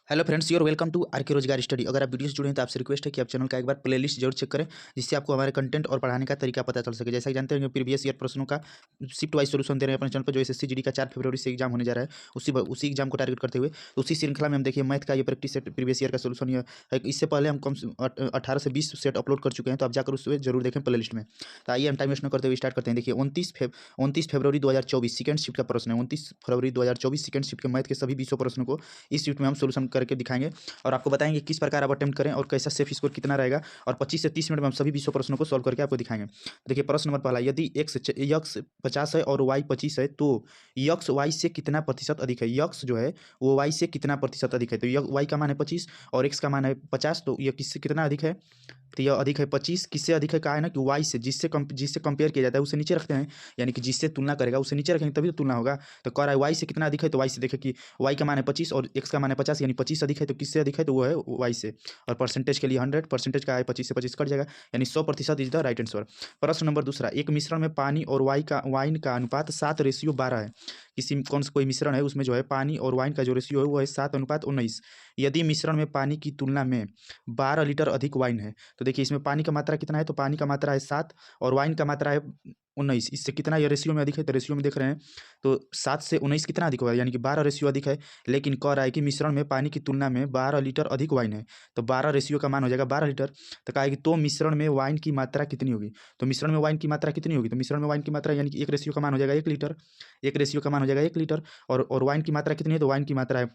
Hello friends, you're welcome to R K रोजगार study. अगर आप वीडियो से जुड़े हैं तो आपसे रिक्वेस्ट है कि आप चैनल का एक बार प्लेलिस्ट जरूर चेक करें, जिससे आपको हमारे कंटेंट और पढ़ाने का तरीका पता चल सके। जैसा कि जानते हैं कि प्रीवियस ईयर प्रश्नों का शिफ्ट वाइज सोल्यूशन दे रहे हैं अपने चैनल पर, जो एसएससी जीडी का 4 फरवरी से एग्जाम होने जा रहा है। उसी एग्जाम को टारगेट करते हुए तो उसी श्रृंखला में हम देखिए मैथ का ये प्रैक्टिस सेट प्रीवियस ईयर का सोल्यूशन ये है। इससे पहले हम कम से 18 से 20 सेट अपलोड कर चुके हैं, तो आप जाकर उसमें जरूर देखें प्ले लिस्ट में। तो आइए हम टाइम वेस्ट न करते हुए स्टार्ट करते हैं। देखिए 29 फरवरी 2024 सेकंड शिफ्ट का प्रश्न है। 29 फरवरी 2024 सेकंड शिफ्ट के मैथ के सभी 20 प्रश्नों को इस शिफ्ट में हम सोल्यूशन करके दिखाएंगे और आपको बताएंगे किस प्रकार आप अटेम्प्ट करें और कैसा सेफ स्कोर कितना रहेगा। और 25 से 30 मिनट में हम सभी 20 प्रश्नों को सॉल्व करके आपको दिखाएंगे। देखिए प्रश्न नंबर पहला, यदि यक्स 50 है और वाई 25 है तो यक्स वाई से कितना प्रतिशत अधिक है। यक्स जो है वो वाई से कितना प्रतिशत अधिक है। तो वाई का मान है 25 और एक्स का मान है 50, तो यह किससे कितना अधिक है। तो यह अधिक है 25। किससे अधिक है, कहा है ना कि वाई से, जिससे कंपेयर किया जाता है उसे नीचे रखते हैं, यानी कि जिससे तुलना करेगा उसे नीचे रखेंगे तभी तो तुलना होगा। तो कह रहा है वाई से कितना अधिक है, तो वाई से देखें कि वाई का मान है 25 और एक्स का मान है 50, यानी 25 अधिक है। तो किससे अधिक है, तो वो है वाई से। और परसेंटेज के लिए 100, परसेंटेज का है 25 से 25 कट जाएगा, यानी 100% इज द राइट आंसर। प्रश्न नंबर दूसरा, एक मिश्रण में पानी और वाइन का अनुपात 7:12 है। किसी कोई मिश्रण है, उसमें जो है पानी और वाइन का जो रेशियो है वो है 7:19। यदि मिश्रण में पानी की तुलना में 12 लीटर अधिक वाइन है, तो देखिए इसमें पानी का मात्रा कितना है, तो पानी का मात्रा है 7 और वाइन का मात्रा है 19। इससे कितना ये रेशियो में अधिक है, तो रेशियो में देख रहे हैं तो 7 से 19 कितना अधिक होगा, यानी कि 12 रेशियो अधिक है। लेकिन कह रहा है कि मिश्रण में पानी की तुलना में 12 लीटर अधिक वाइन है, तो 12 रेशियो का मान हो जाएगा 12 लीटर। तो कहा है कि तो मिश्रण में वाइन की मात्रा कितनी होगी। तो मिश्रण में वाइन की मात्रा कितनी होगी, तो मिश्रण में वाइन की मात्रा यानी कि एक रेशियो का मान हो जाएगा 1 लीटर। एक रेशियो का मान हो जाएगा 1 लीटर। और वाइन की मात्रा कितनी है, तो वाइन की मात्रा है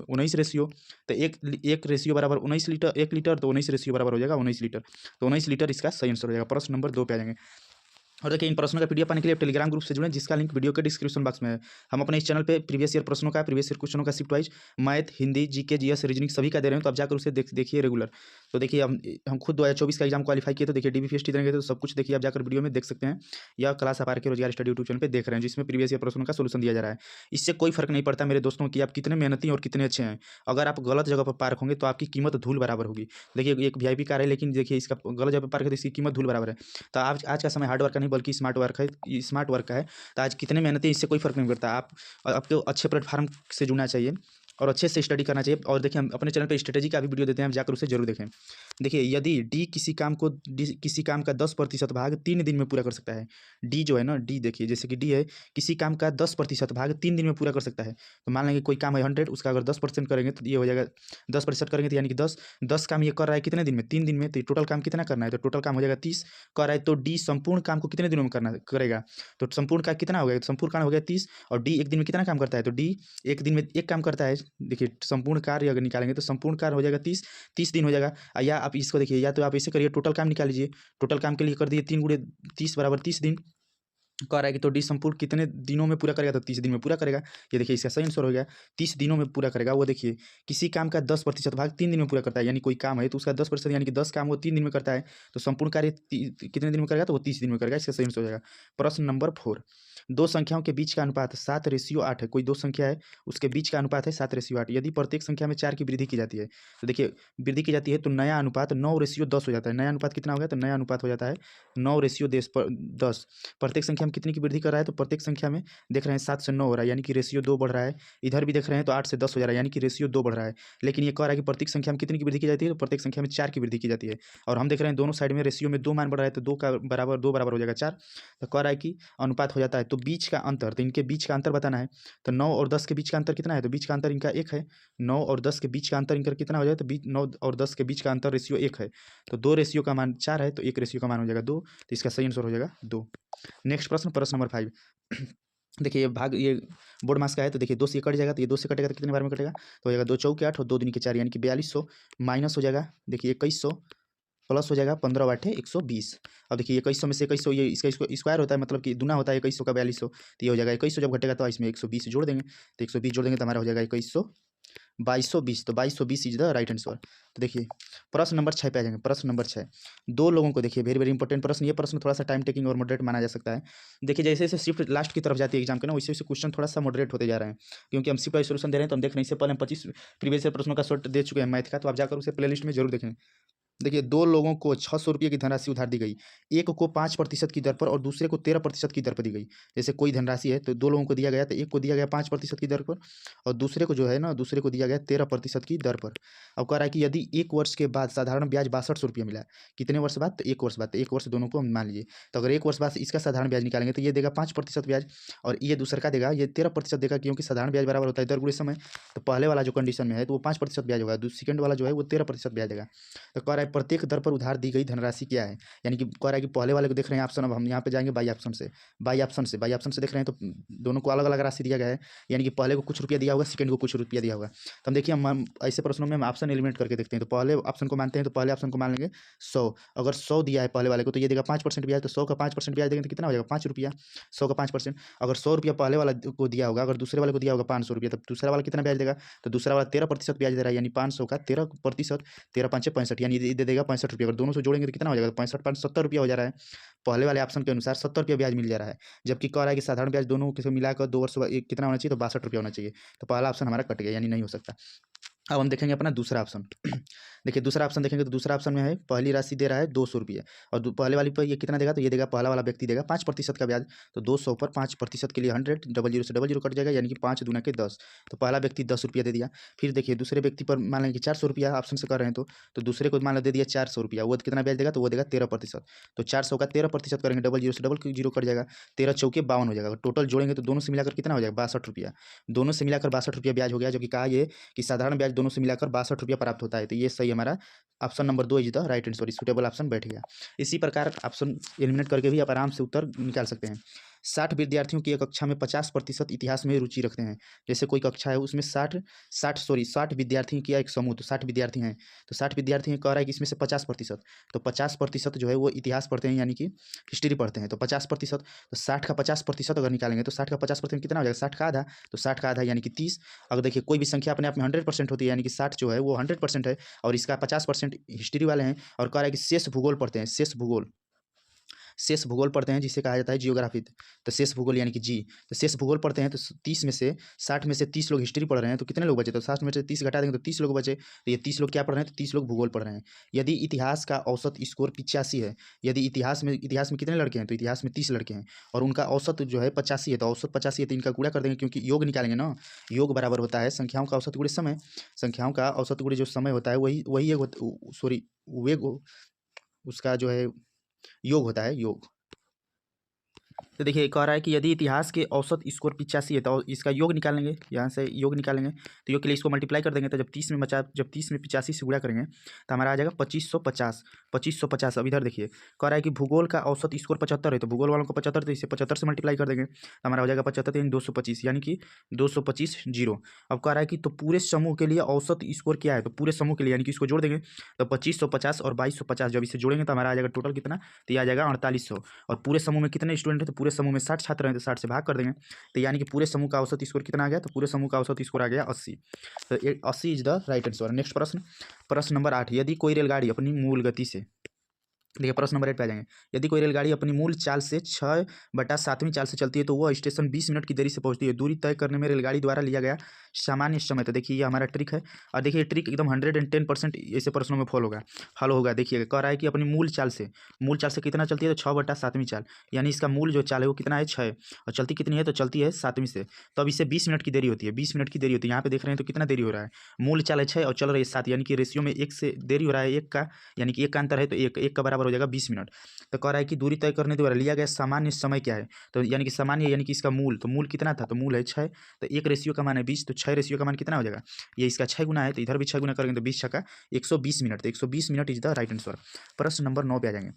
19 रेशियो। तो एक रेशियो बराबर 19 लीटर, 1 लीटर, तो 19 रेशियो बराबर हो जाएगा 19 लीटर। तो 19 लीटर इसका सही आंसर हो जाएगा। प्रश्न नंबर 2 पे आ जाएंगे। और देखिए इन प्रश्नों का पीडीएफ पाने के लिए आप टेलीग्राम ग्रुप से जुड़ें, जिसका लिंक वीडियो के डिस्क्रिप्शन बॉक्स में है। हम अपने इस चैनल पे प्रीवियस ईयर प्रश्नों का, प्रीवियस ईयर क्वेश्चनों का shift wise math, Hindi, GK, GS, reasoning सभी का दे रहे हैं, तो आप जाकर उसे देखिए रेगुलर। तो देखिए हम खुद 2024 का एग्जाम क्वालिफाई किए, तो देखिए डीबीपीएसटी देंगे तो सब कुछ देखिए आप जाकर वीडियो में देख सकते हैं। यह क्लास आप आर के रोजगार स्टडी यूट्यूब चैनल पर देख रहे हैं, जिसमें प्रीवियस ईयर प्रश्नों का सोल्यूशन दिया जा रहा है। इससे कोई फर्क नहीं पड़ता मेरे दोस्तों कि आप कितने मेहनती और कितने अच्छे हैं। अगर आप गलत जगह पर पार्क होंगे तो आपकी कीमत धूल बराबर होगी। देखिए एक वीआईपी कार है, लेकिन देखिए इसका गलत जगह पर पार्क है तो इसकी कीमत धूल बराबर है। तो आज का समय हार्ड वर्क का नहीं बल्कि स्मार्ट वर्क है, स्मार्ट वर्क का है। तो आज कितने मेहनती, इससे कोई फर्क नहीं पड़ता। आपको अच्छे प्लेटफॉर्म से जुड़ना चाहिए और अच्छे से स्टडी करना चाहिए। और देखिए हम अपने चैनल पे स्ट्रेटेजी का भी वीडियो देते हैं, आप जाकर उसे जरूर देखें। देखिए यदि डी किसी काम का 10% भाग 3 दिन में पूरा कर सकता है। डी जो है ना, डी देखिए जैसे कि डी है, किसी काम का 10% भाग 3 दिन में पूरा कर सकता है। तो मान लेंगे कोई काम है 100, उसका अगर 10% करेंगे तो ये हो जाएगा 10% करेंगे तो यानी कि 10 काम ये कर रहा है कितने दिन में, 3 दिन में। तो टोटल काम कितना करना है, तो टोटल काम हो जाएगा 30 कर रहा है। तो डी संपूर्ण काम को कितने दिनों में करना करेगा, तो संपूर्ण का कितना हो गया, तो संपूर्ण काम हो गया 30। और डी एक दिन में कितना काम करता है, तो डी एक दिन में एक काम करता है। देखिए संपूर्ण कार्य अगर निकालेंगे तो संपूर्ण कार्य हो जाएगा 30 दिन हो जाएगा। या आप इसको देखिए, या तो आप ऐसे करिए टोटल काम निकाल लीजिए। टोटल काम के लिए कर दिए 3 × 30 बराबर 30 दिन। कह रहा है कि तो डी संपूर्ण कितने दिनों में पूरा करेगा, तो 30 दिन में पूरा करेगा। ये देखिए इसका सही आंसर हो गया, 30 दिनों में पूरा करेगा। वो देखिए किसी काम का 10% भाग 3 दिन में पूरा करता है, यानी कोई काम है तो उसका 10% यानी कि 10 काम वो 3 दिन में करता है, तो संपूर्ण कार्य कितने दिन में करेगा, तो वो 30 दिन में करेगा। इसका सही आंसर हो जाएगा। प्रश्न नंबर 4, दो संख्याओं के बीच का अनुपात 7:8 है। कोई दो संख्या है उसके बीच का अनुपात है 7:8। यदि प्रत्येक संख्या में 4 की वृद्धि की जाती है, तो देखिए वृद्धि की जाती है तो नया अनुपात 9:10 हो जाता है। नया अनुपात कितना हो गया, तो नया अनुपात हो जाता है 9:10। प्रत्येक संख्या में कितनी की वृद्धि कर रहा है, तो प्रत्येक संख्या में देख रहे हैं 7 से 9 हो रहा है, यानी कि रेशियो 2 बढ़ रहा है। इधर भी देख रहे हैं तो 8 से 10 हो जा रहा है, यानी कि रेशियो 2 बढ़ रहा है। लेकिन ये कह रहा है कि प्रत्येक संख्या में कितनी की वृद्धि की जाती है, तो प्रत्येक संख्या में 4 की वृद्धि की जाती है। और हम देख रहे हैं दोनों साइड में रेशियो में 2 मान बढ़ रहा है, तो 2 बराबर हो जाएगा 4। तो कह रहा है कि अनुपात हो जाता है, तो बीच का अंतर, तो इनके बीच का अंतर बताना है। तो 9 और 10 के बीच का अंतर कितना है, तो बीच का अंतर इनका 1 है। 9 और 10 के बीच का अंतर इनका कितना हो जाए, तो 9 और 10 के बीच का अंतर रेशियो 1 है। तो 2 रेशियो का मान 4 है, तो 1 रेशियो का मान हो जाएगा 2। तो इसका सही आंसर हो जाएगा 2। नेक्स्ट प्रश्न नंबर 5। देखिए ये बोर्ड मास का है, तो देखिए 2 से ये कट जाएगा, तो ये 2 से कटेगा तो कितने बार में कटेगा, तो हो जाएगा 2 चौके 8 और 2 दूनी के 4, यानी कि 4200 माइनस हो जाएगा। देखिए 2100 प्लस हो जाएगा 15 × 8 = 120। अब देखिए 2100 में से 2100 ये इसका स्क्वायर होता है, मतलब कि दुना होता है 2100 का 4200, तो ये हो जाएगा 2100 जब घटेगा तो इसमें 120 जोड़ देंगे, तो 120 जोड़ देंगे तो हमारा हो जाएगा 2100 2220। तो 2220 इज द राइट आंसर। तो देखिए प्रश्न नंबर 6 पे आ जाएंगे। प्रश्न नंबर 6, दो लोगों को, देखिए वेरी वेरी इंपॉर्टेंट प्रश्न। ये प्रश्न थोड़ा सा टाइम टेकिंग और मॉडरेट माना जा सकता है। देखिए जैसे जैसे शिफ्ट लास्ट की तरफ जाती है एग्जाम के ना, वैसे वैसे क्वेश्चन थोड़ा सा मॉडरेट होते जा रहे हैं, क्योंकि हम शिफ्ट वाइज सोल्यूशन दे रहे हैं। तो हम देख रहे हैं इससे पहले हम 25 प्रीवियस प्रश्नों का शॉर्ट दे चुके हैं मैथ का, तो आप जाकर उसे प्लेलिस्ट में जरूर देखें। देखिए 2 लोगों को 600 रुपये की धनराशि उधार दी गई। एक को 5% की दर पर और दूसरे को 13% की दर पर दी गई। जैसे कोई धनराशि है तो 2 लोगों को दिया गया, तो एक को दिया गया 5% की दर पर और दूसरे को जो है ना, दूसरे को दिया गया 13% की दर पर। अब कह रहा है कि यदि 1 वर्ष के बाद साधारण ब्याज 6200 रुपये मिला, कितने वर्ष बाद? तो 1 वर्ष बाद। तो 1 वर्ष दोनों को हम मान लीजिए। तो अगर 1 वर्ष बाद इसका साधारण ब्याज निकालेंगे तो ये देगा 5% ब्याज और ये दूसरा का देगा, ये 13% देगा, क्योंकि साधारण ब्याज बराबर होता है दर गुणे समय। तो पहले वाला जो कंडीशन में है तो वो 5% ब्याज होगा, सेकंड वाला जो है वो 13% ब्याज देगा। तो कह रहा है प्रत्येक दर पर उधार दी गई धनराशि क्या है? यानी कि कह रहा है कि पहले वाले को देख रहे हैं ऑप्शन, अब हम यहाँ पे जाएंगे बाई ऑप्शन से। बाई ऑप्शन से देख रहे हैं तो दोनों को अलग अलग राशि दिया गया है, यानी कि पहले को कुछ रुपया दिया होगा, सेकंड को कुछ रुपया दिया होगा। तो हम देखिए, हम ऐसे प्रश्नों में हम ऑप्शन एलिमिनेट करके देखते हैं। तो पहले ऑप्शन को मानते हैं, तो पहले ऑप्शन को मान लेंगे 100। अगर 100 दिया है पहले वाले को तो ये देगा 5% ब्याज, तो 100 का 5% ब्याज देंगे तो कितना हो जाएगा? 5 रुपया। 100 का 5%। अगर 100 रुपया पहले वाला को दिया होगा, अगर दूसरे वाले को दिया होगा 500 रुपया, तब दूसरा वाला कितना ब्याज देगा? तो दूसरा वाला 13% ब्याज दे रहा है, यानी 500 का 13%, 13 5 65, यानी दे देगा 65 रुपये। अगर दोनों से जोड़ेंगे तो कितना हो जाएगा? 65 5 70 रुपया हो जा रहा है। पहले वाले ऑप्शन के अनुसार 70 रुपया ब्याज मिल जा रहा है, जबकि कह रहा है कि साधारण ब्याज दोनों के मिलाकर 2 वर्ष कितना होना चाहिए? तो 62 रुपया होना चाहिए। तो पहला ऑप्शन हमारा कट गया, यानी नहीं हो सकता। अब हम देखेंगे अपना दूसरा ऑप्शन। देखिए दूसरा ऑप्शन देखेंगे तो दूसरा ऑप्शन में है पहली राशि दे रहा है 200 रुपये और पहले वाली पर ये कितना देगा? तो ये देगा, पहला वाला व्यक्ति देगा 5% का ब्याज। तो 200 पर 5% के लिए 100, 00 से 00 कट जाएगा, यानी कि 5 दूना के 10। तो पहला व्यक्ति 10 रुपया दे दिया। फिर देखिए दूसरे व्यक्ति पर मान लेंगे 400 रुपया ऑप्शन से कर रहे हैं, तो दूसरे को मान लो दे दिया 400 रुपया, वो कितना ब्याज देगा? तो वो देगा 13%। तो 400 का 13% करेंगे, 00 से 00 कट जाएगा, 13 चौके 52 हो जाएगा। टोटल जोड़ेंगे तो दोनों से मिलाकर कितना हो जाएगा? 62 रुपया। दोनों से मिलाकर 62 रुपया ब्याज हो गया, जो कि कहा ये कि साधारण ब्याज दोनों से मिलाकर 62 रुपया प्राप्त होता है। तो ये सही हमारा option number 2 is the right answer, suitable option बैठ गया। इसी प्रकार ऑप्शन एलिमिनेट करके भी आप आराम से उत्तर निकाल सकते हैं। 60 विद्यार्थियों की एक कक्षा में 50% इतिहास में रुचि रखते हैं। जैसे कोई कक्षा है उसमें 60 विद्यार्थी किया एक समूह, तो 60 विद्यार्थी हैं, तो 60 विद्यार्थी कह रहा है कि इसमें से 50%, तो 50% जो है वो इतिहास पढ़ते हैं, यानी कि हिस्ट्री पढ़ते हैं। तो 50%, तो 60 का 50% अगर निकालेंगे तो 60 का 50% कितना हो जाएगा? 60 का आधा, तो 60 का आधा यानी कि 30। अगर देखिए कोई भी संख्या अपने आप में 100% होती है, यानी कि 60 जो है वो 100% है और इसका 50% हिस्ट्री वाले हैं। और कह रहा है कि शेष भूगोल पढ़ते हैं, शेष भूगोल पढ़ते हैं, जिसे कहा जाता है जियोग्राफी। तो शेष भूगोल यानी कि जी, तो शेष भूगोल पढ़ते हैं। तो 30 में से 60 में से 30 लोग हिस्ट्री पढ़ रहे हैं, तो कितने लोग बचे? तो 60 में से 30 घटा देंगे तो 30 लोग बचे। तो ये 30 लोग क्या पढ़ रहे हैं? तो 30 लोग भूगोल पढ़ रहे हैं। यदि इतिहास का औसत स्कोर 85 है, यदि इतिहास में कितने लड़के हैं? तो इतिहास में 30 लड़के हैं और उनका औसत जो है 85 है, तो औसत 85 है, तो इनका गुणा कर देंगे, क्योंकि योग निकालेंगे ना। योग बराबर होता है संख्याओं का औसत गुणे समय। संख्याओं का औसत गुणे जो समय होता है वही एक सॉरी वेग, उसका जो है योग होता है, योग। तो देखिए कह रहा है कि यदि इतिहास के औसत स्कोर 85 है तो इसका योग निकालेंगे, यहाँ से योग निकालेंगे। तो योग के लिए इसको मल्टीप्लाई कर देंगे, तो जब 30 में 85 से गुणा करेंगे तो हमारा आ जाएगा 2550। अब इधर देखिए कह रहा है कि भूगोल का औसत स्कोर 75 है, तो भूगोल वालों को 75, तो इसे 75 से मल्टीप्लाई कर देंगे तो हमारा हो जाएगा 75 यानी 225, यानी कि 225 जीरो। अब कह रहा है कि तो पूरे समूह के लिए औसत स्कोर क्या है? तो पूरे समूह के लिए यानी कि इसको जोड़ देंगे तो 2550 और 2250, जब इसे जोड़ेंगे तो हमारा आ जाएगा टोटल कितना? तो ये आ जाएगा 4800। और पूरे समूह में कितने स्टूडेंट हैं? तो पूरे समूह में 60 छात्र हैं, तो 60 से भाग कर देंगे, तो यानी कि पूरे समूह का औसत स्कोर कितना आ गया? तो पूरे समूह का औसत स्कोर आ गया 80। तो 80 is the right answer. Next प्रश्न नंबर 8, यदि कोई रेलगाड़ी अपनी मूल गति से, देखिए प्रश्न नंबर 8 पे आ जाएंगे। यदि कोई रेलगाड़ी अपनी मूल चाल से 6/7वीं चाल से चलती है तो वह स्टेशन 20 मिनट की देरी से पहुंचती है। दूरी तय करने में रेलगाड़ी द्वारा लिया गया सामान्य समय, तो देखिए ये हमारा ट्रिक है और देखिए ट्रिक एकदम 110% ऐसे प्रश्नों में फॉलो होगा। देखिए कह रहा है कि अपनी मूल चाल से कितना चलती है? तो 6/7वीं चाल, यानी इसका मूल जो चाल है वो कितना है? 6, और चलती कितनी है? तो चलती है 7वीं से। तो अब इससे 20 मिनट की देरी होती है, 20 मिनट की देरी होती है। यहाँ पे देख रहे हैं तो कितना देरी हो रहा है? मूल चाल है 6 और चल रही है 7, यानी कि रेशियो में 1 से देरी हो रहा है, 1 का, यानी कि 1 का अंतर है, तो 1 का बराबर हो जाएगा 20 मिनट। तो कह रहा है कि दूरी तय करने द्वारा लिया गया सामान्य समय क्या है? तो यानी कि सामान्य यानी कि इसका मूल, तो मूल कितना था? तो मूल है 6, तो 1 रेशियो का मान है 20, तो 6 रेशियो का मान कितना हो जाएगा? ये इसका 6 गुना है, तो इधर भी 6 गुना करेंगे तो 20 छक्का 120 मिनट, तो 120 minute is the right answer. प्रश्न नंबर 9 पे आ जाएंगे।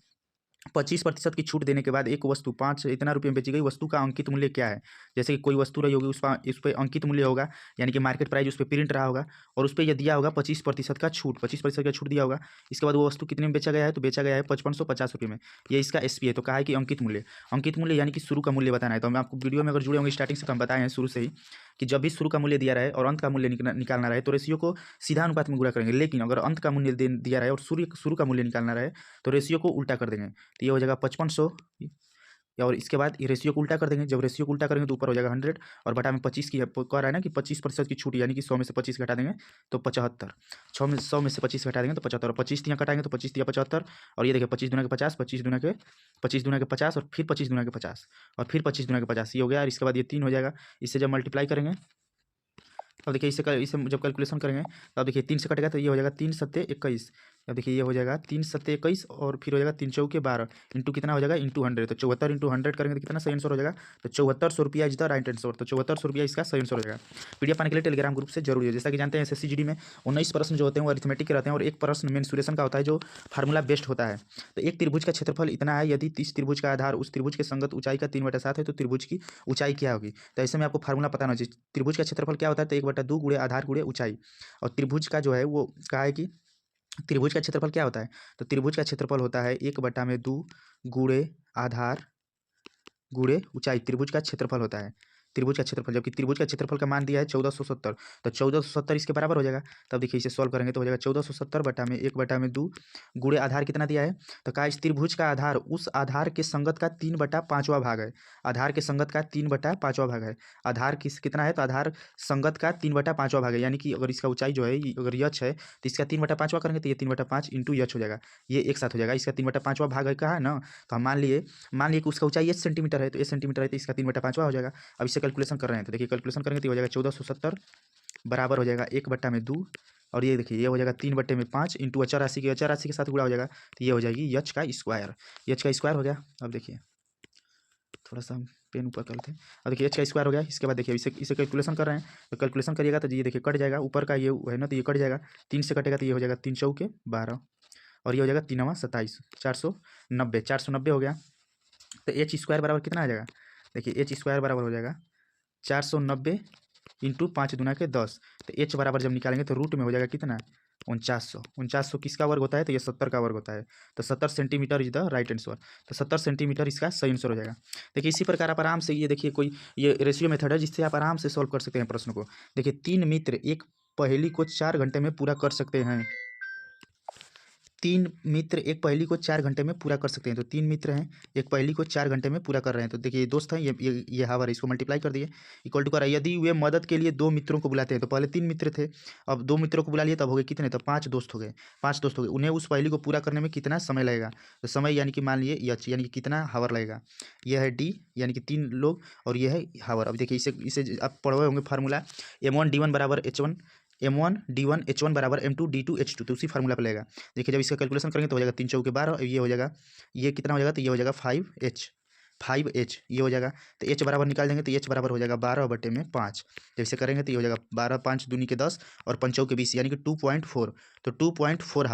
25% की छूट देने के बाद एक वस्तु 5 इतना रुपये में बेची गई, वस्तु का अंकित मूल्य क्या है? जैसे कि कोई वस्तु रही होगी, उस पर अंकित मूल्य होगा, यानी कि मार्केट प्राइस उस पर प्रिंट रहा होगा और उस पर यह दिया होगा 25% का छूट, 25% का छूट दिया होगा। इसके बाद वो वस्तु कितने में बेचा गया है? तो बेचा गया है 5550 रुपये में। ये इसका एसपी है। तो कहा है कि अंकित मूल्य यानी कि शुरू का मूल्य बताना है। तो हम आपको वीडियो में अगर जुड़े होंगे स्टार्टिंग से, तो हम बताए हैं शुरू से ही कि जब भी शुरू का मूल्य दिया रहे और अंत का मूल्य निकालना रहे तो रेशियो को सीधा अनुपात में गुणा करेंगे, लेकिन अगर अंत का मूल्य दिया रहे और शुरू का मूल्य निकालना रहे तो रेशियो को उल्टा कर देंगे। तो ये हो जाएगा 5500 और इसके बाद ये रेशियो को उल्टा कर देंगे। जब रेशियो को उल्टा करेंगे तो ऊपर हो जाएगा 100 और बटा में 25 की कह रहा है ना कि 25% की छूट, यानी कि 100 में से 25 घटा देंगे तो 75। 100 में से 25 घटा देंगे तो 75 और 25 तियाँ कटाएंगे तो 25 तिया 75 और ये देखिए 25 दूना के 50, 25 दूना के 50 और फिर 25 दूना के 50 और फिर 25 दूना के 50, ये हो गया। और इसके बाद ये 3 हो जाएगा। इससे जब मल्टीप्लाई करेंगे अब देखिए इसे जब कैलकुलेशन करेंगे तो अब देखिए 3 से कटेगा तो ये हो जाएगा 3 सत्ते 21। अब देखिए ये हो जाएगा 3 सत्ते 21 और फिर हो जाएगा 3 चौके 12 इंटू कितना हो जाएगा इंटू 100, तो 74 इंटू 100 करेंगे तो कितना सही आंसर हो जाएगा, तो 7400 रुपया इज द राइट आंसर। तो 7400 रुपया इसका सही आंसर हो जाएगा। पीडीएफ पाने के लिए टेलीग्राम ग्रुप से जरूरी है। जैसा कि जानते हैं एसएससी जीडी में 19 प्रश्न जो होते हैं वो अरिथमेटिक के रहते हैं और एक प्रश्न मेंसुरेशन का होता है जो फार्मूला बेस्ड होता है। तो एक त्रिभुज का क्षेत्रफल इतना है, यदि इस त्रिभुज का आधार उस त्रिभुज के संगत ऊंचाई का 3/7 है तो त्रिभुज की ऊंचाई क्या होगी। तो ऐसे में आपको फार्मूला पता होना चाहिए। त्रिभुज का क्षेत्रफल क्या होता है, तो 1/2 गुणे आधार गुणे ऊंचाई। और त्रिभुज का जो है वो कहा है कि त्रिभुज का क्षेत्रफल क्या होता है, तो त्रिभुज का क्षेत्रफल होता है 1/2 गुणे आधार गुणे ऊंचाई। त्रिभुज का क्षेत्रफल होता है त्रिभुज का क्षेत्रफल, जबकि त्रिभुज का क्षेत्रफल का मान दिया है 1470, तो 1470 इसके बराबर हो जाएगा। तब देखिए इसे सॉल्व करेंगे तो हो जाएगा 1470 बटा में 1/2 गुणे आधार कितना दिया है, तो कहा इस त्रिभुज का आधार उस आधार के संगत का 3/5वां भाग है। आधार के संगत का 3/5वां भाग है। आधार कितना है, तो आधार संगत का 3/5वां भाग है, यानी कि अगर इसका ऊंचाई जो है अगर यच है तो इसका 3/5वां करेंगे तो ये 3/5 इंटू यच हो जाएगा, ये एक साथ हो जाएगा। इसका 3/5वां भाग है कहा है ना, तो हम मान लिए कि उसका ऊंचाई 1 सेंटीमीटर है, तो 1 सेंटीमीटर है तो इसका 3/5वां हो जाएगा। अब इसे कैलकुलेशन कर रहे हैं तो देखिए कैलकुलेशन करेंगे तो हो जाएगा 1470 बराबर हो जाएगा 1/2 और ये देखिए ये हो जाएगा 3/5 इंटू अचर राशि के साथ गुणा हो जाएगा तो ये हो जाएगी यच का स्क्वायर हो गया। अब देखिए थोड़ा सा हम पेन ऊपर करते हैं। अब देखिए एच का स्क्वायर हो गया। इसके बाद देखिए इसे कैलकुलेशन कर रहे हैं तो कैलकुलेशन करिएगा तो ये देखिए कट जाएगा, ऊपर का ये है ना तो ये कट जाएगा, 3 से कटेगा तो ये हो जाएगा 3 चौके 12 और ये हो जाएगा 3 27 490 हो गया। तो एच स्क्वायर बराबर कितना आ जाएगा, देखिए एच स्क्वायर बराबर हो जाएगा 490 इंटू 5 दूना के 10, तो एच बराबर जब निकालेंगे तो रूट में हो जाएगा कितना 4900 किसका वर्ग होता है, तो ये 70 का वर्ग होता है, तो 70 centimetre is the right answer. तो 70 सेंटीमीटर इसका सही आंसर हो जाएगा। देखिए इसी प्रकार आप आराम से ये देखिए कोई ये रेशियो मेथड है जिससे आप आराम से सॉल्व कर सकते हैं प्रश्न को। देखिए 3 मित्र एक पहेली को 4 घंटे में पूरा कर सकते हैं। 3 मित्र एक पहेली को 4 घंटे में पूरा कर सकते हैं। तो 3 मित्र हैं एक पहेली को 4 घंटे में पूरा कर रहे हैं। तो देखिए ये दोस्त हैं, ये हावर है, इसको मल्टीप्लाई कर दिए इक्वल टू कर रहा है। यदि वे मदद के लिए 2 मित्रों को बुलाते हैं, तो पहले 3 मित्र थे, अब 2 मित्रों को बुला लिए तब हो गए कितने, तो 5 दोस्त हो गए। 5 दोस्त हो गए, उन्हें उस पहेली को पूरा करने में कितना समय लगेगा, तो समय यानी कि मान लिए एच यानी कि कितना हावर लगेगा। यह है डी यानी कि 3 लोग और यह है हावर। अब देखिए इसे आप पढ़े होंगे फार्मूला M1D1 बराबर H1 M1D1 H1 बराबर M2D2 H2, तो उसी फार्मूला पर लगेगा। देखिए जब इसका कैलकुलेशन करेंगे तो हो जाएगा 3 चौके 12, ये हो जाएगा ये कितना हो जाएगा, तो ये हो जाएगा 5H ये हो जाएगा। तो H बराबर निकाल देंगे तो H बराबर हो जाएगा 12/5। जब इसे करेंगे तो ये हो जाएगा 12 5 दूनी के 10 और 5 के 20 यानी कि 2.4, तो 2.4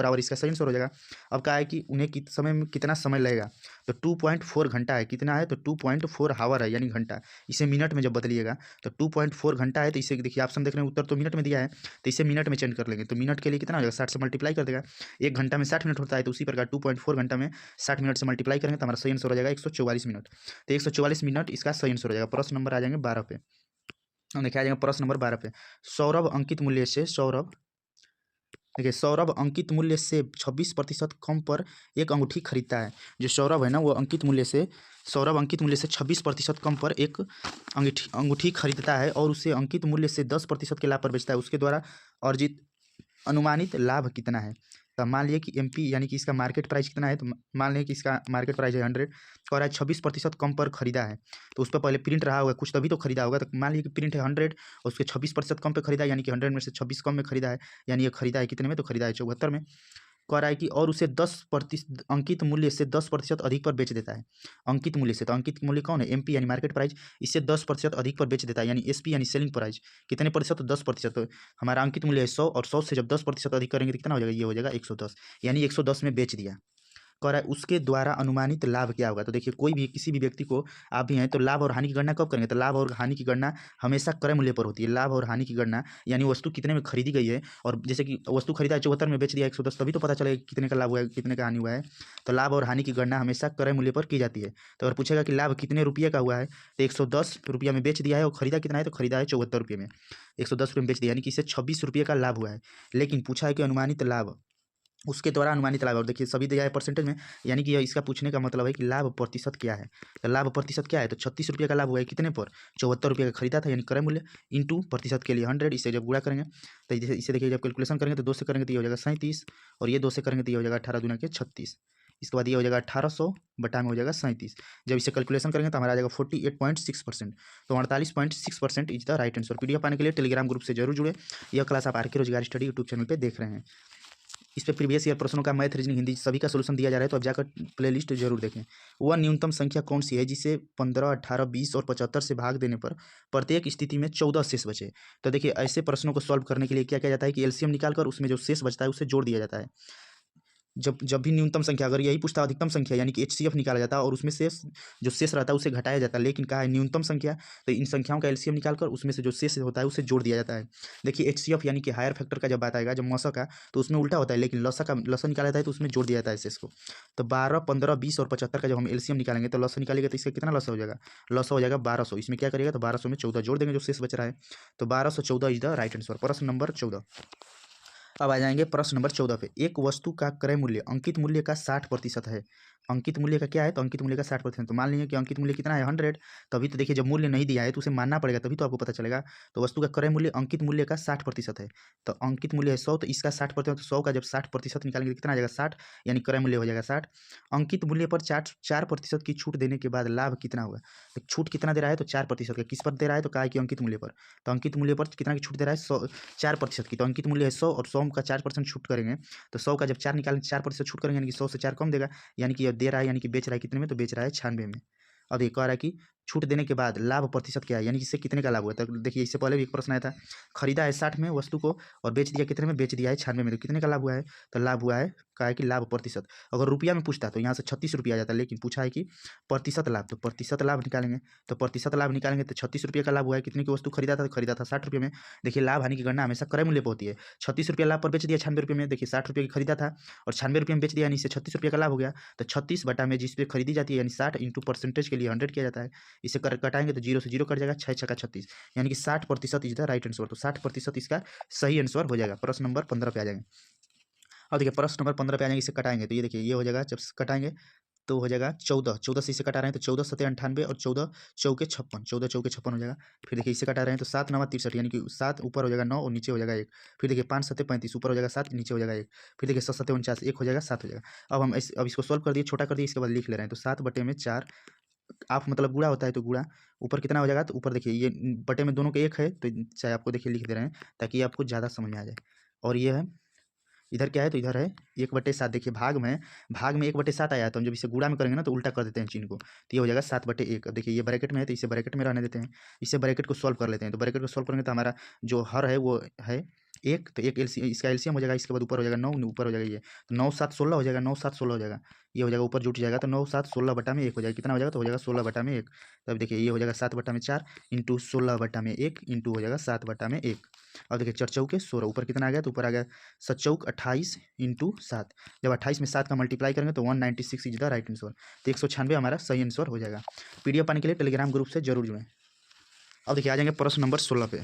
आवर इसका सही आंसर हो जाएगा। अब कहा है कि उन्हें समय में कितना समय लगेगा, तो 2.4 घंटा है, कितना है तो 2.4 हावर है यानी घंटा। इसे मिनट में जब बदलिएगा तो 2.4 घंटा है, तो इसे देखिए ऑप्शन देख रहे हैं उत्तर तो मिनट में दिया है, तो इसे मिनट में चेंज कर लेंगे तो मिनट के लिए कितना हो जाएगा 60 से मल्टीप्लाई कर देगा। 1 घंटा में 60 मिनट होता है, तो उसी प्रकार 2.4 घंटा में 60 मिनट से मल्टीप्लाई करेंगे तो हमारा सही आंसर हो जाएगा 144 मिनट। तो 144 मिनट इसका सही आंसर हो जाएगा। प्रश्न नंबर आ जाएंगे 12 पे। देखिए आ जाएगा प्रश्न नंबर 12 पे। सौरभ अंकित मूल्य से देखिए सौरभ अंकित मूल्य से 26% कम पर एक अंगूठी खरीदता है। जो सौरभ है ना वो अंकित मूल्य से 26% कम पर एक अंगूठी खरीदता है और उसे अंकित मूल्य से 10% के लाभ पर बेचता है। उसके द्वारा अर्जित अनुमानित लाभ कितना है। तो मान लिया कि MP यानी कि इसका मार्केट प्राइस कितना है, तो मान लें कि इसका मार्केट प्राइस है 100 और आज 26% कम पर खरीदा है, तो उस पर पहले प्रिंट रहा होगा कुछ तभी तो खरीदा होगा। तो मान लीजिए कि प्रिंट है 100 और उसके 26% कम पे खरीदा है, यानी कि 100 में से 26 कम में खरीदा है, यानी ये खरीदा है कितने में, तो खरीदा है 74 में। कह रहा है कि और उसे 10% अंकित मूल्य से 10% अधिक पर बेच देता है। अंकित मूल्य से, तो अंकित मूल्य कौन है, MP यानी मार्केट प्राइस, इससे 10% अधिक पर बेच देता है, यानी SP यानी सेलिंग प्राइस कितने प्रतिशत, तो 10%। तो हमारा अंकित मूल्य है 100 और 100 से जब 10% अधिक करेंगे तो कितना हो जाएगा, ये हो जाएगा 110, यानी 110 में बेच दिया। कह रहा है उसके द्वारा अनुमानित लाभ क्या होगा। तो देखिए कोई भी किसी भी व्यक्ति को आप भी हैं तो लाभ और हानि की गणना कब करेंगे, तो लाभ और हानि की गणना हमेशा क्रय मूल्य पर होती है। लाभ और हानि की गणना यानी वस्तु कितने में खरीदी गई है, और जैसे कि वस्तु खरीदा है 74 में बेच दिया 110, तभी तो पता चलेगा कितने का लाभ हुआ है कितने का हानि हुआ है। तो लाभ और हानि की गणना हमेशा क्रय मूल्य पर की जाती है। तो अगर पूछेगा कि लाभ कितने रुपये का हुआ है, तो 110 रुपया में बेच दिया है और खरीदा कितना है, तो खरीदा है 74 रुपये में, 110 रुपये में बेच दिया, यानी कि इसे 26 रुपये का लाभ हुआ है। लेकिन पूछा है कि अनुमानित लाभ उसके द्वारा अनुमानित लाभ। और देखिए सभी दिया है परसेंटेज में, यानी कि इसका पूछने का मतलब है कि लाभ प्रतिशत क्या है। तो लाभ प्रतिशत क्या है, तो 36 रुपये का लाभ हुआ है कितने पर, 74 रुपये का खरीदा था, यानी क्रय मूल्य इंटू प्रतिशत के लिए 100। इसे जब गुणा करेंगे तो इसे देखिए जब कैलकुलेशन करेंगे तो 2 से करेंगे तो ये हो जाएगा 37, और ये 2 से करेंगे तो ये हो जाएगा 18 दूना के 36। इसके बाद ये हो जाएगा 1800 बटा में हो जाएगा 37। जब इसे कैलकुलेशन करेंगे तो हमारा आ जाएगा 48.6%। तो 48.6% is the right answer. PDF पाने के लिए टेलीग्राम ग्रुप से जरूर जुड़े। यह क्लास आप आरके रोजगार स्टडी यूट्यूब चैनल पर देख रहे हैं। इस पे प्रीवियस ईयर प्रश्नों का मैथ, रीजनिंग, हिंदी सभी का सोल्यूशन दिया जा रहा है, तो आप जाकर प्लेलिस्ट जरूर देखें। वह न्यूनतम संख्या कौन सी है जिसे 15, 18, 20 और 75 से भाग देने पर प्रत्येक स्थिति में 14 शेष बचे। तो देखिए ऐसे प्रश्नों को सॉल्व करने के लिए क्या किया जाता है कि एलसीएम निकालकर उसमें जो शेष बचता है उसे जोड़ दिया जाता है। जब जब भी न्यूनतम संख्या, अगर यही पूछता अधिकतम संख्या यानी कि एचसीएफ निकाला जाता है और उसमें से जो शेष रहता है उसे घटाया जाता है, लेकिन कहा है न्यूनतम संख्या, तो इन संख्याओं का एलसीएम निकालकर उसमें से जो शेष होता है उसे जोड़ दिया जाता है। देखिए एचसीएफ यानी कि हायर फैक्टर का जब बात आएगा, जब मौसा का, तो उसमें उल्टा होता है, लेकिन लसा निकाला जाता है तो उसमें जोड़ दिया जाता है शेष को। तो 12, 15, 20 और 75 का जब हम एलसीएम निकालेंगे तो लसा निकालेगा तो इसका कितना लसा हो जाएगा, लसा हो जाएगा 1200। इसमें क्या करेगा तो 1200 में 14 जोड़ देंगे जो शेष बच रहा है, तो 1214 इज द राइट आंसर, प्रश्न नंबर 14। अब आ जाएंगे प्रश्न नंबर 14 पे। एक वस्तु का क्रय मूल्य अंकित मूल्य का 60% है। अंकित मूल्य का क्या है, तो अंकित मूल्य का 60%। तो मान लीजिए कि अंकित मूल्य कितना है 100, तभी तो देखिए जब मूल्य नहीं दिया है तो उसे मानना पड़ेगा, तभी तो आपको पता चलेगा। तो वस्तु का क्रय मूल्य अंकित मूल्य का 60% है। तो अंकित मूल्य है 100, तो इसका 60%, तो 100 का जब 60% निकालेंगे तो कितना आ जाएगा 60, यानी क्रय मूल्य हो जाएगा 60। अंकित मूल्य पर 4% की छूट देने के बाद लाभ कितना होगा। तो छूट कितना दे रहा है, तो 4% का। किस पर दे रहा है, तो कहा है कि अंकित मूल्य पर। तो अंकित मूल्य पर कितना की छूट दे रहा है 100, 4% की। तो अंकित मूल्य है 100 और 100 का 4% छूट करेंगे, तो 100 का जब 4 निकालेंगे 4% छूट करेंगे, यानी कि 100 से 4 कम देगा, यानी कि दे रहा है, यानी कि बेच रहा है कितने में, तो बेच रहा है 96 में। अब एक और है कि छूट देने के बाद लाभ प्रतिशत क्या है, यानी इससे कितने का लाभ हुआ। तो देखिए इससे पहले भी एक प्रश्न आया था, खरीदा है 60 में वस्तु को और बेच दिया कितने में, बेच दिया है 96 में, तो कितने का लाभ हुआ है, तो लाभ हुआ है, कहा है कि लाभ प्रतिशत। अगर रुपया में पूछता तो यहाँ से 36 रुपया आ जाता, लेकिन पूछा है कि प्रतिशत लाभ, तो प्रतिशत लाभ निकालेंगे। तो प्रतिशत लाभ निकालेंगे तो 36 रुपये का लाभ हुआ है, कितने की वस्तु खरीदा था, तो खरीदा था 60 रुपये में। देखिए लाभ हानि की गणना हमेशा क्रय मूल्य पर होती है। 36 रुपया लाभ पर बेच दिया 96 रुपये में, देखिए 60 रुपये की खरीदा था और 96 रुपये में बेच दिया, यानी इससे 36 रुपये का लाभ हो गया। तो 36 बटा में जिस पे खरीदी जाती है यानी 60 इंटू परसेंटेज के लिए 100 किया जाता है। इसे कटाएंगे तो 0 से 0 कट जाएगा, 6 छक्का 36, यानी कि 60% इज द राइट आंसर। तो 60% इसका सही आंसर हो जाएगा। प्रश्न नंबर 15 पे आ जाएंगे। अब देखिए प्रश्न नंबर 15 पे आ जाएंगे, इसे कटाएंगे तो ये देखिए ये हो जाएगा, जब कटाएंगे तो हो जाएगा 14, 14 से इसे कटा रहे हैं तो 14 सत्ते 98 और 14 चौके 56, 14 चौके 56 हो जाएगा। फिर देखिए इसे कटा रहे हैं तो 7 9 63, यानी कि 7 ऊपर हो जाएगा 9 और नीचे हो जाएगा 1। फिर देखिए 5 सत्ते 35, ऊपर हो जाएगा 7 नीचे हो जाएगा 1। फिर देखिए 7 सत्ते 49, 1 हो जाएगा 7 हो जाएगा। अब हम अब इसको सॉल्व कर दिए, छोटा कर दिए, इसके बाद लिख ले रहे हैं। तो 7 बटे में 4, आप मतलब गुणा होता है तो गुणा, ऊपर कितना हो जाएगा, तो ऊपर देखिए ये बटे में दोनों के 1 है, तो चाहे आपको देखिए लिख दे रहे हैं ताकि आपको ज़्यादा समझ में आ जाए। और ये है, इधर क्या है, तो इधर है 1/7। देखिए भाग में 1/7 आया, तो हम जब इसे गुणा में करेंगे ना तो उल्टा कर देते हैं चिन्ह को, तो ये हो जाएगा 7/1। अब देखिए ये ब्रैकेट में है तो इसे ब्रैकेट में रहने देते हैं, इसे ब्रैकेट को सॉल्व कर लेते हैं। तो ब्रैकेट को सॉल्व करेंगे तो हमारा जो हर है वो है 1, तो एक इसका एलसीएम हो जाएगा। इसके बाद ऊपर हो जाएगा 9, ऊपर हो जाएगा ये, तो 9 7 16 हो जाएगा, 9 7 16 हो जाएगा। ये हो जाएगा ऊपर जुट जाएगा, तो 9 7 16 बटा में 1 हो जाएगा, कितना हो जाएगा, तो हो जाएगा 16 बटा में 1। तब देखिए ये हो जाएगा 7 बटा में 4 इंटू 16 बटा में 1 इंटू हो जाएगा 7 बटा में 1। अब देखिए 4 चौके 16, ऊपर कितना आ गया, तो ऊपर आ गया 7 चौक 28 इंटू 7। जब 28 में 7 का मल्टीप्लाई करेंगे तो 196 इज द राइट आंसर। तो 196 हमारा सही आंसर हो जाएगा। पीडीएफ पाने के लिए टेलीग्राम ग्रुप से जरूर जुड़ें। अब देखिए आ जाएंगे प्रश्न नंबर 16 पे।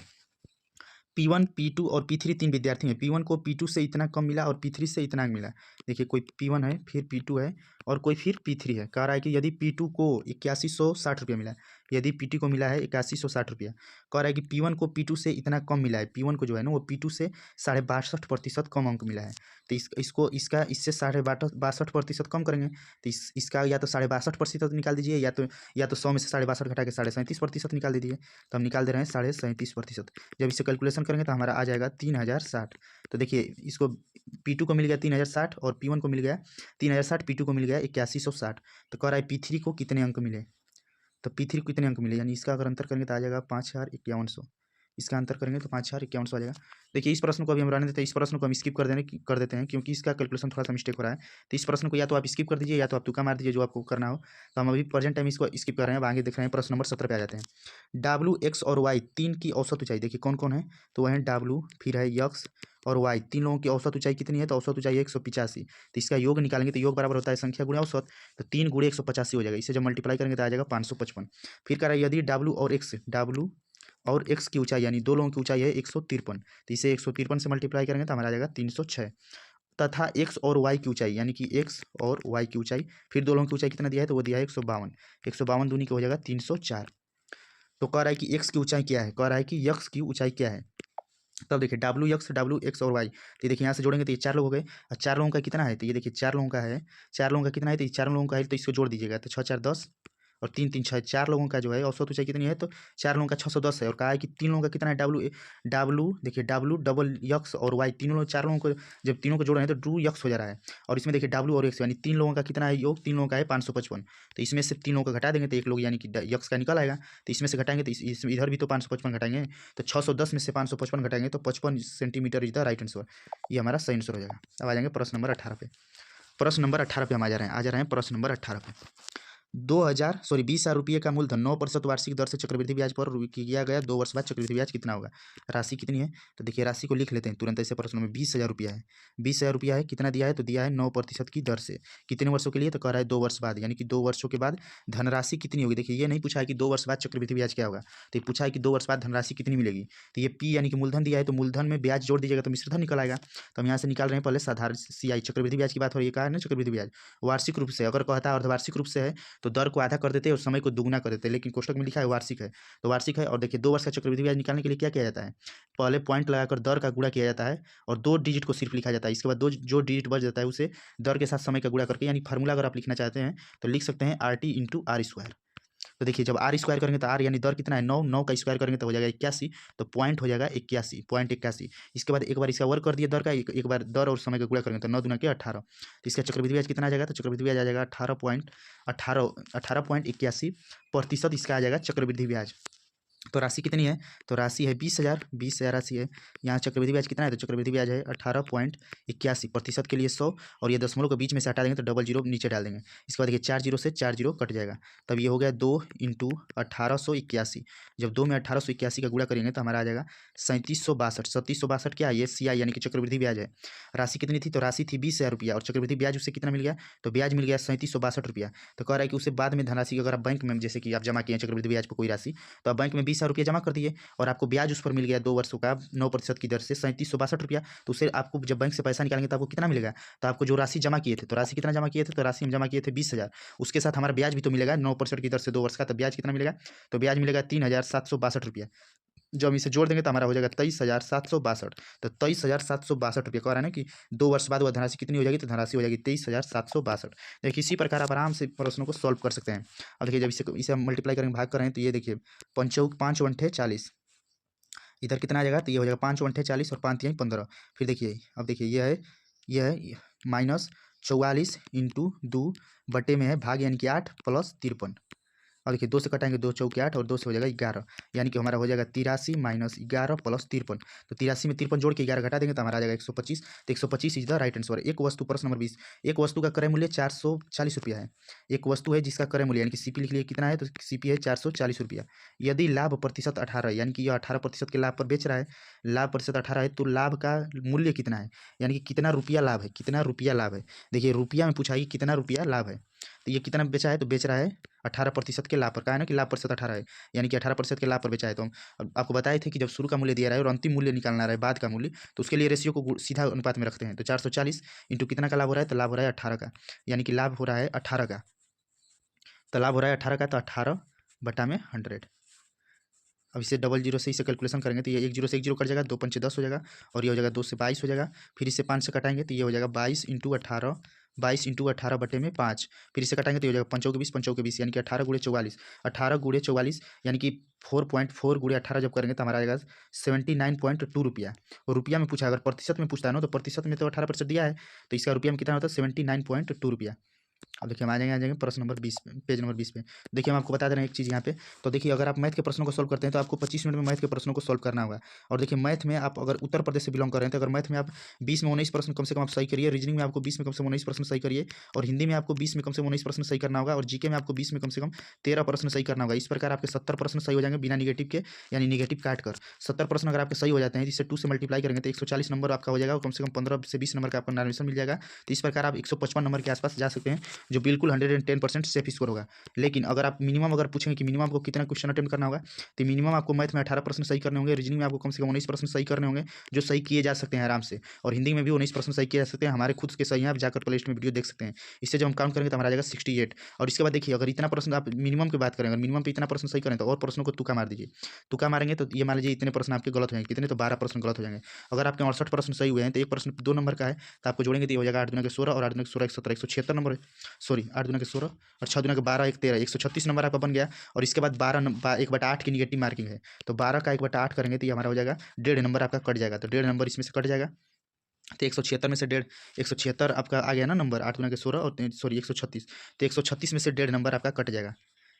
P1, P2 और P3 तीन विद्यार्थी हैं। P1 को P2 से इतना कम मिला और P3 से इतना मिला। देखिए कोई P1 है, फिर P2 है और कोई फिर P3 है। कह रहा है कि यदि P2 को 8160 मिला है, यदि P2 को मिला है 8160, कह रहा है कि P1 को P2 से इतना कम मिला है। P1 को जो है ना वो P2 से 62.5% कम अंक मिला है। तो इसका इससे 62.5% कम करेंगे तो इसका या तो 62.5% निकाल दीजिए, या तो 100 में से 62 घटा के 37.5% निकाल दीजिए। तो हम निकाल दे रहे हैं 37.5%। जब इसे कैलकुलेशन करेंगे तो हमारा आ जाएगा 3060। तो देखिए इसको P2 को मिल गया 3060 और P1 को मिल गया 3060, P2 को मिल गया 8160। तो कह रहा है P3 को कितने अंक मिले, तो P3 को कितने अंक मिले, यानी इसका अगर अंतर करेंगे तो आ जाएगा 5100। इसका अंतर करेंगे तो 5100 आ जाएगा। देखिए इस प्रश्न को अभी हम रहने देते हैं, इस प्रश्न को हम स्किप कर देते हैं क्योंकि इसका कैलकुलेशन थोड़ा सा मिस्टेक हो रहा है। तो इस प्रश्न को या तो आप स्किप कर दीजिए या तो आप तुक्का मार दीजिए, जो आपको करना हो। तो हम अभी प्रेजेंट टाइम इसको स्किप कर रहे हैं। अब आगे देख रहे हैं प्रश्न नंबर 17 पे आ जाते हैं। W, X और Y तीन की औसत ऊंचाई, देखिए कौन कौन है, तो वह है W, फिर है X और Y, तीन लोगों की औसत ऊंचाई कितनी है, तो औसत ऊंचाई 185। तो इसका योग निकालेंगे तो योग बराबर होता है संख्या गुणा औसत, तो 3 गुणे 185 हो जाएगा। इसे जब मल्टीप्लाई करेंगे तो आ जाएगा 555। फिर कह रहा है यदि W और X की ऊंचाई यानी दो लोगों की ऊंचाई है 153, तो इसे 153 से मल्टीप्लाई करेंगे तो हमारा आ जाएगा 306। तथा एक्स और वाई की ऊंचाई, यानी कि एक्स और वाई की ऊंचाई, फिर दो लोगों की ऊंचाई कितना दिया है, तो वो दिया है 152। 152 दूनी का हो जाएगा 304। तो कह रहा है कि एक्स की ऊंचाई क्या है, कह रहा है कि यक्स की ऊंचाई क्या है। तब देखिए डब्ल्यू एक्स और वाई, तो देखिए यहाँ से जोड़ेंगे तो ये 4 लोग हो गए, और 4 लोगों का कितना है, तो ये देखिए 4 लोगों का है, 4 लोगों का कितना है, तो ये 4 लोगों का है, तो इसको जोड़ दीजिएगा, तो 6 4 10 और 3 3 6, 4 लोगों का जो है औसत ऊंचाई कितनी है, तो 4 लोगों का 610 है। और कहा है कि 3 लोगों का कितना है, डब्ल्यू देखिए डब्ल्यू डबल यक्स और वाई, तीनों लोग 4 लोगों को जब तीनों को जोड़ रहे हैं तो 2 यक्स हो जा रहा है। और इसमें देखिए डब्ल्यू और एक्स यानी 3 लोगों का कितना है योग, 3 लोगों का है 555। तो इसमें से 3 लोगों का घटा देंगे तो 1 लोग यानी कि यक्स का निकल आएगा, तो इसमें से घटाएंगे तो इधर भी तो 555 घटाएंगे, तो 610 में से 555 घटाएंगे तो 55 centimetre is the right answer. ये हमारा सही आंसर हो जाएगा। अब आ जाएंगे प्रश्न नंबर 18 पे। प्रश्न नंबर 18 पे हम आ जा रहे हैं प्रश्न नंबर 18 पे। 20,000 रुपये का मूलधन 9% वार्षिक दर से चक्रवृद्धि ब्याज पर किया गया, 2 वर्ष बाद चक्रवृद्धि ब्याज कितना होगा। राशि कितनी है, तो देखिए राशि को लिख लेते हैं तुरंत ऐसे प्रश्न में। 20,000 रुपया है, 20,000 रुपया है, कितना दिया है, तो दिया है 9% की दर से। कितने वर्षों के लिए, तो कह रहा है 2 वर्ष बाद, यानी कि 2 वर्षों के बाद धनराशि कितनी होगी। देखिए ये नहीं पूछा है कि 2 वर्ष बाद चक्रवृद्धि ब्याज क्या होगा, तो ये पूछा है कि 2 वर्ष बाद धनराशि कितनी मिलेगी। तो ये पी यानी कि मूलधन दिया है, तो मूलधन में ब्याज जोड़ दीजिएगा तो मिश्रधन निकल आएगा। तो हम यहाँ से निकाल रहे हैं पहले साधारण CI चक्रवृद्धि ब्याज की बात हो रही है, कहा है ना चक्रवृद्धि ब्याज वार्षिक रूप से, अगर कहता है अर्धवार्षिक रूप से है तो दर को आधा कर देते हैं और समय को दुगुना कर देते हैं, लेकिन कोष्टक में लिखा है वार्षिक है तो वार्षिक है। और देखिए 2 वर्ष का चक्रवृद्धि ब्याज निकालने के लिए क्या किया जाता है, पहले पॉइंट लगाकर दर का गुणा किया जाता है और 2 डिजिट को सिर्फ लिखा जाता है। इसके बाद जो डिजिट बच जाता है उसे दर के साथ समय का गुणा करके, यानी फार्मूला अगर आप लिखना चाहते हैं तो लिख सकते हैं RT × R²। तो देखिए जब R स्क्वायर करेंगे तो R यानी दर कितना है 9, 9 का स्क्वायर करेंगे तो हो जाएगा 81, तो पॉइंट हो जाएगा 81.81। इसके बाद एक बार इसका वर्क कर दिया दर का, एक बार दर और समय का गुणा करेंगे तो 9 दूना के 18। तो इसका चक्रवृद्धि ब्याज कितना आ जाएगा, तो चक्रवृद्धि ब्याज आ जाएगा 18.81%। इसका आ जाएगा चक्रवृद्धि ब्याज। तो राशि कितनी है, तो राशि है 20,000, 20,000 राशि है। यहाँ चक्रवृद्धि ब्याज कितना है, तो चक्रवृद्धि ब्याज है 18.81%। के लिए 100 और ये दशमलव को बीच में से हटा देंगे तो डबल जीरो नीचे डाल देंगे। इसके बाद देखिए 4 जीरो से 4 जीरो कट जाएगा, तब ये हो गया 2 × 1881। जब 2 में 1881 का गुणा करेंगे तो हमारा आ जाएगा 3762। 3762 क्या है, ये CI यानी कि चक्रवृद्धि ब्याज है। राशि कितनी थी, तो राशि थी 20,000 रुपया और चक्रवृद्धि ब्याज उससे कितना मिल गया, तो ब्याज मिल गया 3762 रुपया। तो कह रहा है कि उसे बाद में धनराशि अगर आप बैंक में जैसे कि आप जमा किए चक्रवृद्धि ब्याज पर कोई राशि, तो आप बैंक में 20,000 रुपया जमा कर दिए और आपको ब्याज उस पर मिल गया 2 वर्षों का 9% की दर से 3762 रुपया। तो उसे आपको जब बैंक से पैसा निकालेंगे तो आपको कितना मिलेगा, तो आपको जो राशि जमा किए थे, तो राशि कितना जमा किए थे, तो राशि हम जमा किए थे 20,000, उसके साथ हमारा ब्याज भी तो मिलेगा 9% की दर से 2 वर्ष का, तो ब्याज कितना मिलेगा, तो ब्याज मिलेगा 3,762 रुपया। जब हम इसे जोड़ देंगे तो हमारा हो जाएगा 23,762। तो 23,762 रुपये कह रहा है ना कि 2 वर्ष बाद वह धनराशि कितनी हो जाएगी, तो धनराशि हो जाएगी 23,762। देखिए इसी प्रकार आप आराम से प्रश्नों को सॉल्व कर सकते हैं। अब देखिए जब इसे हम मल्टीप्लाई करेंगे, भाग कर रहे हैं, तो ये देखिए 5 × 40, इधर कितना आ जाएगा, तो ये हो जाएगा 5 × 40 और 5 × 15। फिर देखिए अब देखिए ये है -44 × 2 बटे में है भाग, यानी कि 8 + 53। अब देखिए 2 से कटाएंगे, 2 चौके 8 और 2 से हो जाएगा 11, यानी कि हमारा हो जाएगा 83 - 11 + 53। तो 83 में 53 जोड़ के 11 घटा देंगे तो हमारा आ जाएगा 125। तो 125 इज द राइट आंसर। एक वस्तु, प्रश्न नंबर 20, एक वस्तु का क्रय मूल्य 440 रुपया है। एक वस्तु है जिसका क्रय मूल्य यानी कि CP लिख लिए कितना है, तो CP है 440 रुपया। यदि लाभ प्रतिशत 18, यानी कि यह 18% के लाभ पर बेच रहा है, लाभ प्रतिशत 18 है, तो लाभ का मूल्य कितना है, यानी कि कितना रुपया लाभ है, कितना रुपया लाभ है। देखिए रुपया में पूछा है कि कितना रुपया लाभ है, तो ये कितना बेचा है, तो बेच रहा है 18% के लाभ पर। कहा है ना कि लाभ प्रतिशत 18 है, यानी कि 18% के लाभ पर बेचा है। तो हम आपको बताए थे कि जब शुरू का मूल्य दिया रहा है और अंतिम मूल्य निकालना रहा है बाद का मूल्य, तो उसके लिए रेशियो को सीधा अनुपात में रखते हैं। तो 440 इंटू कितना का लाभ हो रहा है, तो लाभ हो रहा है 18 का, यानी कि लाभ हो रहा है 18 का, तो लाभ हो रहा है 18 का, तो 18/100। अब इसे डबल जीरो से इसे कैलकुलेशन करेंगे तो ये 1 0 से 1 0 कट जाएगा, 2 पंचे 10 हो जाएगा और ये हो जाएगा 2 से 22 हो जाएगा। फिर इसे 5 से कटाएंगे तो ये हो जाएगा 22 × 18, 22 × 18 बटे में 5। फिर इसे कटाएंगे तो ये हो जाएगा 5 के 20, 5 के 20, यानी कि 18 × 44, 18 × 44 यानी कि 4.4 × 18 जब करेंगे तो हमारा आएगा 79.2 रुपया। और रुपया में पूछा, अगर प्रतिशत में पूछता है ना, तो प्रतिशत में तो 18% दिया है, तो इसका रुपया में कितना होता है 79.2 रुपया। अब देखिए हम आ जाएंगे प्रश्न नंबर 20 पेज नंबर 20 पे। देखिए हम आपको बता दे रहे हैं एक चीज़ यहाँ पे, तो देखिए अगर आप मैथ के प्रश्नों को सॉल्व करते हैं तो आपको 25 मिनट में मैथ के प्रश्नों को सॉल्व करना होगा। और देखिए मैथ में आप अगर उत्तर प्रदेश से बिलोंग कर रहे हैं तो अगर मैथ में आप 20 में 19 प्रश्न कम से कम आप सही करिए, रीजनिंग में आपको 20 में कम से कम 19 प्रश्न सही करिए, और हिंदी में आपको 20 में कम से कम 19 प्रश्न सही करना होगा, और जीके में आपको 20 में कम से कम 13 प्रश्न सही करना होगा। इस प्रकार आपके 70 प्रश्न सही हो जाएंगे बिना निगेटिव के, यानी निगेटिव काट कर 70 प्रश्न अगर आपके सही हो जाते हैं, जिससे 2 से मल्टीप्लाई करेंगे तो 140 नंबर आपका हो जाएगा, और कम से कम 15 से 20 नंबर का आपको नॉमिनेशन मिल जाएगा। तो इस प्रकार आप 155 नंबर के आसपास जा सकते हैं। जो बिल्कुल 110% सेफ स्कोर होगा। लेकिन अगर आप मिनिमम अगर पूछेंगे कि मिनिमम आपको कितना क्वेश्चन अटेम्प्ट करना होगा, तो मिनिमम आपको मैथ में 18 प्रश्न सही करने होंगे, रीजनिंग में आपको कम से कम 19 प्रश्न सही करने होंगे, जो सही किए जा सकते हैं आराम से, और हिंदी में भी 19 प्रश्न सही किए जा सकते हैं। हमारे खुद के सही हैं, आप जाकर प्ले लिस्ट में वीडियो देख सकते हैं। इससे जब हम काउंट करेंगे तो हमारा आ जाएगा 68। और इसके बाद देखिए, अगर इतना प्रश्न आप मिनिमम की बात करें, अगर मिनिमम पे इतना प्रश्न सही करें तो और प्रश्नों को तुक्का मार दीजिए। तुक्का मारेंगे तो ये मान लीजिए इतने प्रश्न आपके गलत हो जाएंगे, कितने, तो 12 प्रश्न गलत हो जाएंगे। अगर आपके 68 प्रश्न सही हुए हैं तो एक प्रश्न 2 नंबर का है, तो आपको जोड़ेंगे तो ये हो जाएगा 8 दूना के 16 और 8 दूना के 16 117, 176 नंबर, सॉरी 8 दूना के 16 और 6 दूना के 12 1 13, 136 नंबर आपका बन गया। और इसके बाद 1/8 की निगेटिव मार्किंग है, तो 12 का 1/8 करेंगे तो ये हमारा हो जाएगा 1.5 नंबर आपका कट जाएगा। तो 1.5 नंबर इसमें से कट जाएगा, तो 176 में से 1.5, 176 आपका आ गया ना नंबर, 8 गुना के 16 और सॉरी 136, तो 136 में से 1.5 नंबर आपका कट जाएगा।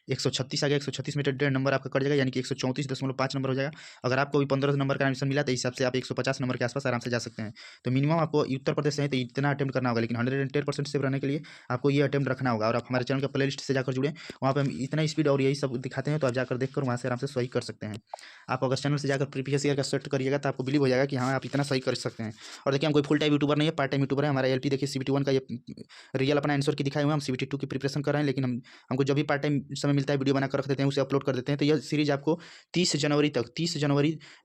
136 आ गया, 136 में 1.5 नंबर आपका कट जाएगा, यानी कि 134.5 नंबर हो जाएगा। अगर आपको भी 15 नंबर का एडमिशन मिला तो इस हिसाब से आप 150 नंबर के आसपास आराम से जा सकते हैं। तो मिनिमम आपको उत्तर प्रदेश से है तो इतना अटेम्प्ट करना होगा, लेकिन 110% सेव रहने के लिए आपको ये अटेम्प्ट रखना होगा। और आप हमारे चैनल के प्ले लिस्ट से जाकर जुड़े, वहाँ पर हम इतना स्पीड और यही सब दिखाते हैं, तो आप जाकर देखकर वहाँ से आराम से सही कर सकते हैं। आप अगर चैनल से जाकर प्रीवियस ईयर का सेट करिएगा तो आपको बिलीव हो जाएगा कि हाँ आप इतना सही कर सकते हैं। और देखिए, हम कोई फुल टाइम यूट्यूबर नहीं है, पार्ट टाइम यूट्यूबर है। हमारा एलपी देखिए CBT 1 का ये रियल अपना आंसर की दिखाए हुए हैं, हम CBT 2 की प्रिपरेशन कर रहे हैं, लेकिन हमको जब भी पार्ट टाइम समय मिलता है वीडियो बनाकर रख देते हैं, उसे अपलोड कर देते हैं। तो यह सीरीज आपको 30 जनवरी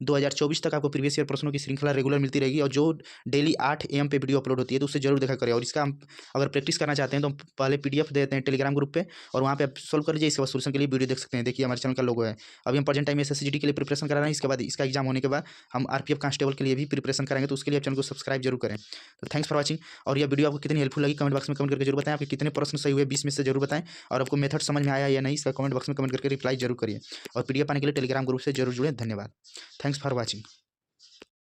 2024 तक आपको प्रीवियस ईयर प्रश्नों की श्रृंखला रेगुलर मिलती रहेगी, और जो डेली 8 AM पे वीडियो अपलोड होती है तो उससे जरूर देखा करें। और इसका हम अगर प्रैक्टिस करना चाहते हैं तो हम पहले PDF दे देते हैं टेलीग्राम ग्रुप पे, और वहाँ पे आप सोल्व कर लीजिए। इसके बाद सोल्यूशन के लिए वीडियो देख सकते हैं। देखिए हमारे चैनल का लोगो है। अभी हम प्रेजेंट टाइम SSCGD के लिए प्रिपरेशन करा रहे हैं, इसके बाद इसका एग्जाम होने के बाद हम RPF कांस्टेबल के लिए भी प्रिपरेशन करेंगे, तो उसके लिए आप चैनल को सब्सक्राइब जरूर करें। तो थैंक्स फॉर वॉचिंग। और यह वीडियो आपको कितनी हेल्पफुल लगी कमेंट बॉक्स में कमेंट करके जरूर बताएं। आपके कितने प्रश्न सही हुए 20 में से जरूर बताएं, और आपको मेथड समझ में आया या नहीं इसका कमेंट बॉक्स में कमेंट करके रिप्लाई जरूर करिए। और PDF पाने के लिए टेलीग्राम ग्रुप से जरूर जुड़ें। धन्यवाद। Thanks for watching.